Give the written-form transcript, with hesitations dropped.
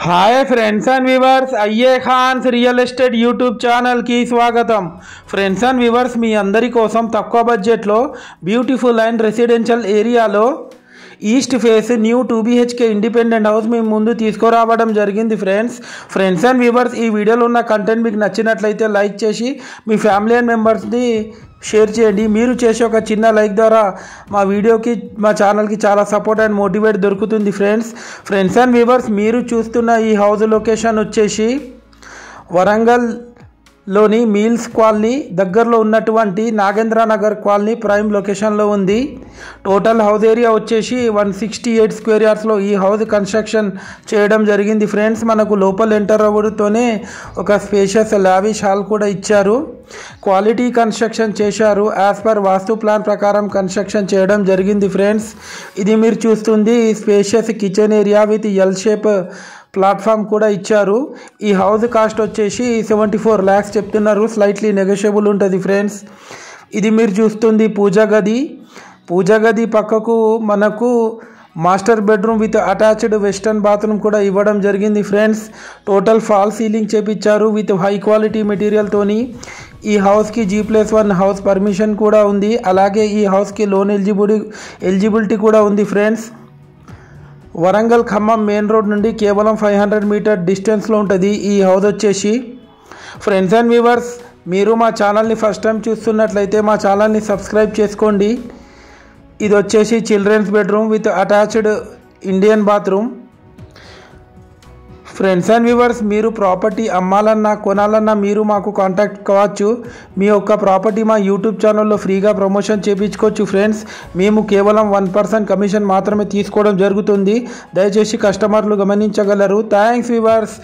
Hi friends and viewers, అయ్యే ఖాన్స్ real estate YouTube ఛానల్కి స్వాగతం. ఫ్రెండ్స్ అండ్ వ్యూవర్స్, మీ అందరి కోసం తక్కువ బడ్జెట్లో బ్యూటిఫుల్ అండ్ రెసిడెన్షియల్ ఏరియాలో east face new 2BHK independent house మీ ముందు తీసుకురావడం జరిగింది. ఫ్రెండ్స్ అండ్ వ్యూవర్స్, ఈ వీడియోలో ఉన్న కంటెంట్ మీకు నచ్చినట్లయితే లైక్ చేసి మీ ఫ్యామిలీ అండ్ మెంబర్స్ని షేర్ చేయండి. మీరు చేసే ఒక చిన్న లైక్ ద్వారా మా వీడియోకి, మా ఛానల్కి చాలా సపోర్ట్ అండ్ మోటివేట్ దొరుకుతుంది. ఫ్రెండ్స్ అండ్ వ్యూవర్స్, మీరు చూస్తున్న ఈ హౌస్ లొకేషన్ వచ్చేసి వరంగల్లోని మీల్స్ కాలనీ దగ్గరలో ఉన్నటువంటి నాగేంద్ర నగర్ కాలనీ ప్రైమ్ లొకేషన్లో ఉంది. టోటల్ హౌస్ ఏరియా వచ్చేసి 168 స్క్వేర్ యార్డ్స్లో ఈ హౌస్ కన్స్ట్రక్షన్ చేయడం జరిగింది. ఫ్రెండ్స్, మనకు లోపల ఎంటర్ అవ్వడంతోనే ఒక స్పేషియస్ లావిష్ హాల్ కూడా ఇచ్చారు. క్వాలిటీ కన్స్ట్రక్షన్ చేశారు. యాజ్ పర్ వాస్తు ప్లాన్ ప్రకారం కన్స్ట్రక్షన్ చేయడం జరిగింది. ఫ్రెండ్స్, ఇది మీరు చూస్తుంది spacious kitchen area with L shape platform కూడా ఇచ్చారు. ఈ హౌస్ కాస్ట్ వచ్చేసి 74 lakhs చెప్తున్నారు. స్లైట్లీ నెగోషియబుల్ ఉంటుంది. ఫ్రెండ్స్, ఇది మీరు చూస్తుంది పూజా గది పక్కకు మనకు master bedroom with attached western bathroom కూడా ఇవ్వడం జరిగింది. ఫ్రెండ్స్, టోటల్ ఫాల్ సీలింగ్ చేపించారు విత్ హై క్వాలిటీ మెటీరియల్తోని. ఈ హౌస్కి G+1 హౌస్ పర్మిషన్ కూడా ఉంది. అలాగే ఈ హౌస్కి లోన్ ఎలిజిబిలిటీ కూడా ఉంది. Friends, Warangal Khammam main road నుండి కేవలం 500 మీటర్ డిస్టెన్స్లో ఉంటుంది ఈ హౌస్ వచ్చేసి. ఫ్రెండ్స్ అండ్ వ్యూవర్స్, మీరు మా ఛానల్ని ఫస్ట్ టైం చూస్తున్నట్లయితే మా ఛానల్ని సబ్స్క్రైబ్ చేసుకోండి. ఇది వచ్చేసి children's bedroom with attached Indian bathroom. Friends and viewers, మీరు ప్రాపర్టీ అమ్మాలన్నా కొనాలన్నా మీరు మాకు కాంటాక్ట్ కావచ్చు. మీ యొక్క ప్రాపర్టీ మా యూట్యూబ్ ఛానల్లో ఫ్రీగా ప్రమోషన్ చేయించుకోవచ్చు. ఫ్రెండ్స్, మేము కేవలం 1% కమిషన్ మాత్రమే తీసుకోవడం జరుగుతుంది. దయచేసి కస్టమర్లు గమనించగలరు. Thanks viewers.